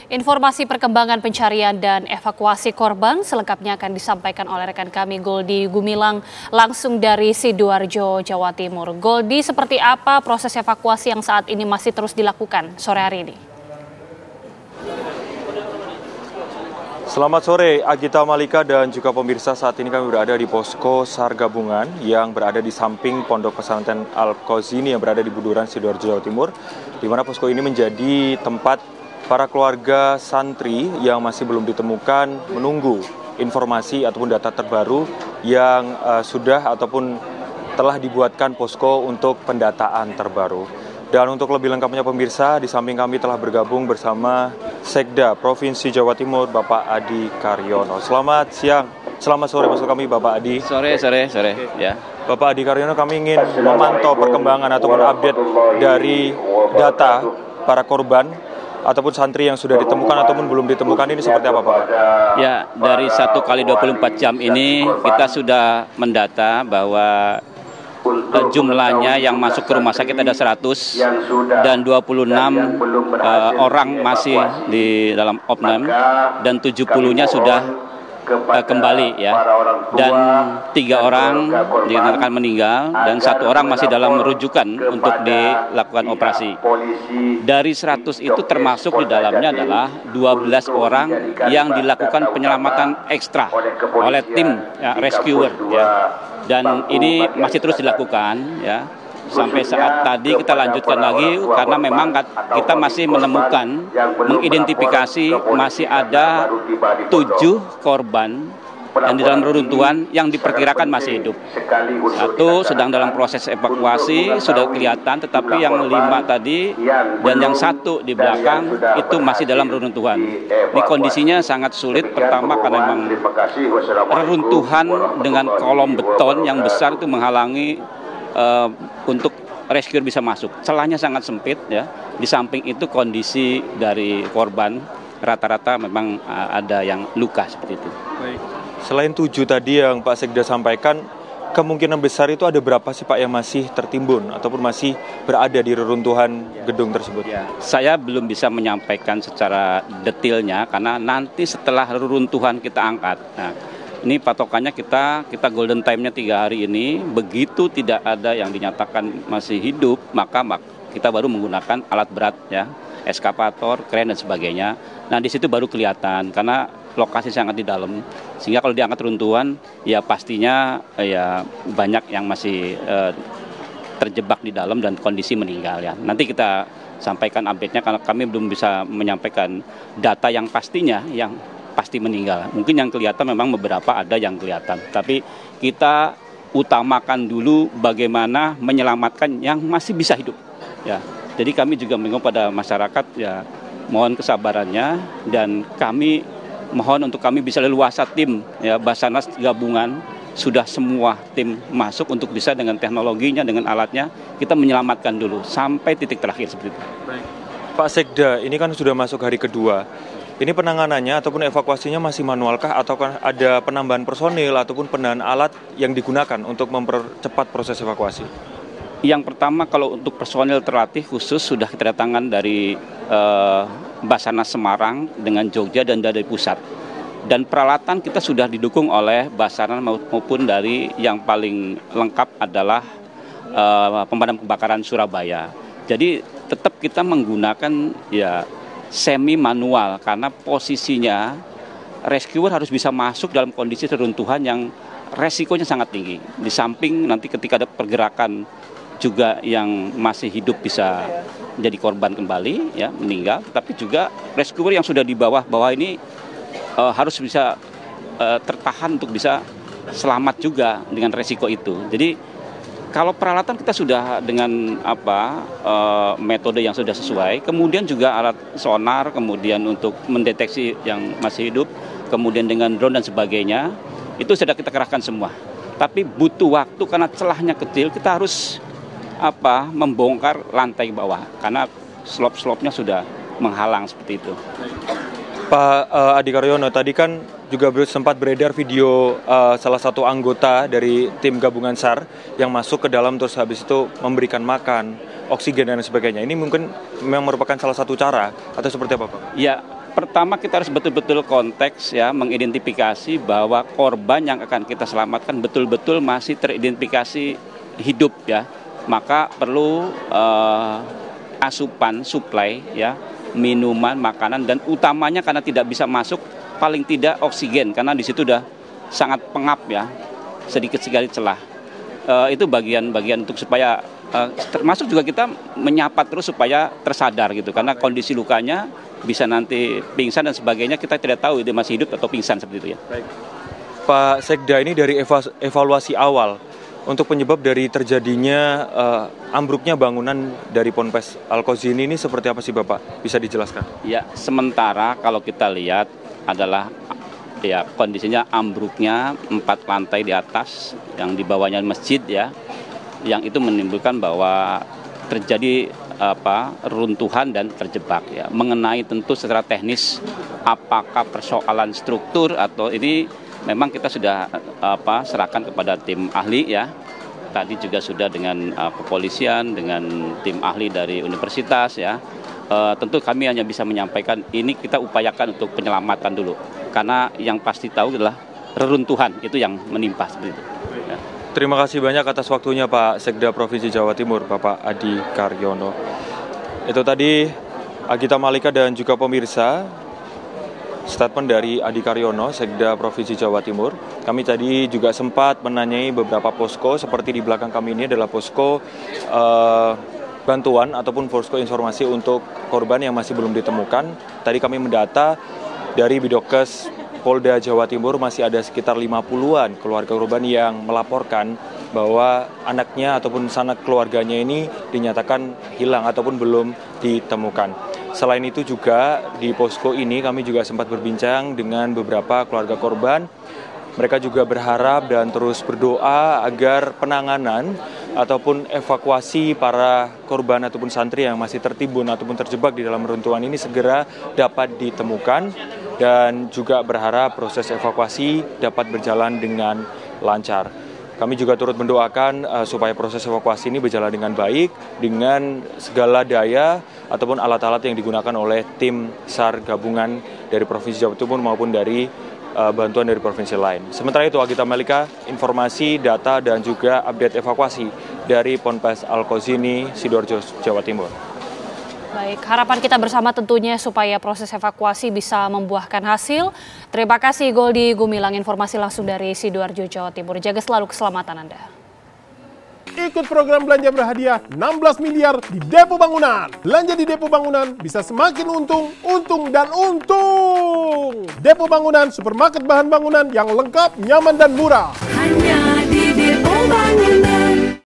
Informasi perkembangan pencarian dan evakuasi korban selengkapnya akan disampaikan oleh rekan kami Goldi Gumilang langsung dari Sidoarjo, Jawa Timur. Goldi, seperti apa proses evakuasi yang saat ini masih terus dilakukan sore hari ini? Selamat sore Agita Malika dan juga pemirsa, saat ini kami berada di Posko SAR Gabungan yang berada di samping Pondok Pesantren Al-Qazini yang berada di Buduran, Sidoarjo, Jawa Timur, di mana posko ini menjadi tempat para keluarga santri yang masih belum ditemukan menunggu informasi ataupun data terbaru yang sudah ataupun telah dibuatkan posko untuk pendataan terbaru. Dan untuk lebih lengkapnya pemirsa, di samping kami telah bergabung bersama Sekda Provinsi Jawa Timur, Bapak Adi Karyono. Selamat siang, selamat sore maksud kami Bapak Adi. Sore. Ya. Bapak Adi Karyono, kami ingin memantau perkembangan ataupun update dari data para korban ataupun santri yang sudah ditemukan ataupun belum ditemukan ini seperti apa Pak? Ya, dari 1 kali 24 jam ini kita sudah mendata bahwa jumlahnya yang masuk ke rumah sakit ada 100 dan 26 orang masih di dalam opname dan 70-nya sudah kembali ya, dan 3 orang dinyatakan meninggal dan 1 orang masih dalam rujukan untuk dilakukan operasi. Dari 100 itu termasuk di dalamnya adalah 12 orang yang dilakukan penyelamatan ekstra oleh tim rescuer ya, dan ini masih terus dilakukan ya. Sampai saat tadi kita lanjutkan lagi karena memang kita masih menemukan, mengidentifikasi masih ada 7 korban yang di dalam reruntuhan yang diperkirakan masih hidup. 1 sedang dalam proses evakuasi sudah kelihatan, tetapi yang 5 tadi dan yang 1 di belakang itu masih dalam reruntuhan. Ini kondisinya sangat sulit, pertama karena memang reruntuhan dengan kolom beton yang besar itu menghalangi untuk rescue bisa masuk. Celahnya sangat sempit ya. Di samping itu kondisi dari korban rata-rata memang ada yang luka seperti itu. Baik. Selain 7 tadi yang Pak Sekda sampaikan, kemungkinan besar itu ada berapa sih Pak yang masih tertimbun ataupun masih berada di reruntuhan gedung tersebut? Ya, saya belum bisa menyampaikan secara detailnya karena nanti setelah reruntuhan kita angkat. Nah, ini patokannya kita golden time-nya 3 hari ini. Begitu tidak ada yang dinyatakan masih hidup, maka kita baru menggunakan alat berat ya, eskavator, kren dan sebagainya. Nah, di situ baru kelihatan karena lokasi sangat di dalam. Sehingga kalau diangkat runtuhan, ya pastinya ya banyak yang masih terjebak di dalam dan kondisi meninggal ya. Nanti kita sampaikan update-nya karena kami belum bisa menyampaikan data yang pastinya yang pasti meninggal. Mungkin yang kelihatan memang beberapa ada yang kelihatan. Tapi kita utamakan dulu bagaimana menyelamatkan yang masih bisa hidup. Ya. Jadi kami juga mengimbau pada masyarakat ya, mohon kesabarannya dan kami mohon untuk kami bisa leluasa tim ya, Basarnas gabungan sudah semua tim masuk untuk bisa dengan teknologinya, dengan alatnya kita menyelamatkan dulu sampai titik terakhir seperti itu. Baik. Pak Sekda, ini kan sudah masuk hari kedua. Ini penanganannya ataupun evakuasinya masih manualkah ataukah ada penambahan personil ataupun penambahan alat yang digunakan untuk mempercepat proses evakuasi? Yang pertama kalau untuk personil terlatih khusus sudah kedatangan dari Basarnas Semarang dengan Jogja dan dari pusat. Dan peralatan kita sudah didukung oleh Basarnas maupun dari yang paling lengkap adalah pemadam kebakaran Surabaya. Jadi tetap kita menggunakan ya semi manual karena posisinya rescuer harus bisa masuk dalam kondisi reruntuhan yang resikonya sangat tinggi. Di samping nanti ketika ada pergerakan juga yang masih hidup bisa jadi korban kembali ya, meninggal, tapi juga rescuer yang sudah di bawah ini harus bisa tertahan untuk bisa selamat juga dengan resiko itu. Jadi kalau peralatan kita sudah dengan metode yang sudah sesuai, kemudian juga alat sonar, kemudian untuk mendeteksi yang masih hidup, kemudian dengan drone dan sebagainya, itu sudah kita kerahkan semua. Tapi butuh waktu karena celahnya kecil, kita harus membongkar lantai bawah karena slop-slopnya sudah menghalang seperti itu. Pak Adi Karyono, tadi kan juga sempat beredar video salah satu anggota dari tim gabungan SAR yang masuk ke dalam terus habis itu memberikan makan, oksigen dan sebagainya. Ini mungkin memang merupakan salah satu cara atau seperti apa Pak? Ya, pertama kita harus betul-betul konteks ya, mengidentifikasi bahwa korban yang akan kita selamatkan betul-betul masih teridentifikasi hidup ya. Maka perlu asupan, suplai ya, minuman, makanan, dan utamanya karena tidak bisa masuk, paling tidak oksigen, karena di situ udah sangat pengap ya, sedikit sekali celah. Itu bagian-bagian untuk supaya termasuk juga kita menyapa terus supaya tersadar gitu, karena kondisi lukanya bisa nanti pingsan dan sebagainya, kita tidak tahu dia masih hidup atau pingsan seperti itu ya. Baik. Pak Sekda, ini dari evaluasi awal untuk penyebab dari terjadinya ambruknya bangunan dari Ponpes Al-Qazini ini seperti apa sih Bapak? Bisa dijelaskan? Ya, sementara kalau kita lihat adalah ya kondisinya ambruknya 4 lantai di atas, yang di bawahnya masjid ya, yang itu menimbulkan bahwa terjadi runtuhan dan terjebak ya. Mengenai tentu secara teknis apakah persoalan struktur atau ini memang kita sudah serahkan kepada tim ahli ya. Tadi juga sudah dengan kepolisian, dengan tim ahli dari universitas ya. Tentu kami hanya bisa menyampaikan ini kita upayakan untuk penyelamatan dulu. Karena yang pasti tahu adalah reruntuhan itu yang menimpa seperti itu. Ya. Terima kasih banyak atas waktunya Pak Sekda Provinsi Jawa Timur, Bapak Adi Karyono. Itu tadi Agita Malika dan juga pemirsa, statement dari Adi Karyono, Sekda Provinsi Jawa Timur. Kami tadi juga sempat menanyai beberapa posko, seperti di belakang kami ini adalah posko bantuan ataupun posko informasi untuk korban yang masih belum ditemukan. Tadi kami mendata dari Bidokes Polda Jawa Timur masih ada sekitar 50-an keluarga korban yang melaporkan bahwa anaknya ataupun sanak keluarganya ini dinyatakan hilang ataupun belum ditemukan. Selain itu juga di posko ini kami juga sempat berbincang dengan beberapa keluarga korban. Mereka juga berharap dan terus berdoa agar penanganan ataupun evakuasi para korban ataupun santri yang masih tertimbun ataupun terjebak di dalam runtuhan ini segera dapat ditemukan, dan juga berharap proses evakuasi dapat berjalan dengan lancar. Kami juga turut mendoakan supaya proses evakuasi ini berjalan dengan baik dengan segala daya ataupun alat-alat yang digunakan oleh tim SAR gabungan dari Provinsi Jawa Timur maupun dari bantuan dari provinsi lain. Sementara itu, Agita Malika, informasi, data, dan juga update evakuasi dari Ponpes Al-Qazini, Sidoarjo, Jawa Timur. Baik, harapan kita bersama tentunya supaya proses evakuasi bisa membuahkan hasil. Terima kasih Goldi Gumilang, informasi langsung dari Sidoarjo, Jawa Timur. Jaga selalu keselamatan Anda. Ikut program belanja berhadiah 16 miliar di Depo Bangunan. Belanja di Depo Bangunan bisa semakin untung, dan untung. Depo Bangunan, supermarket bahan bangunan yang lengkap, nyaman, dan murah. Hanya di Depo Bangunan.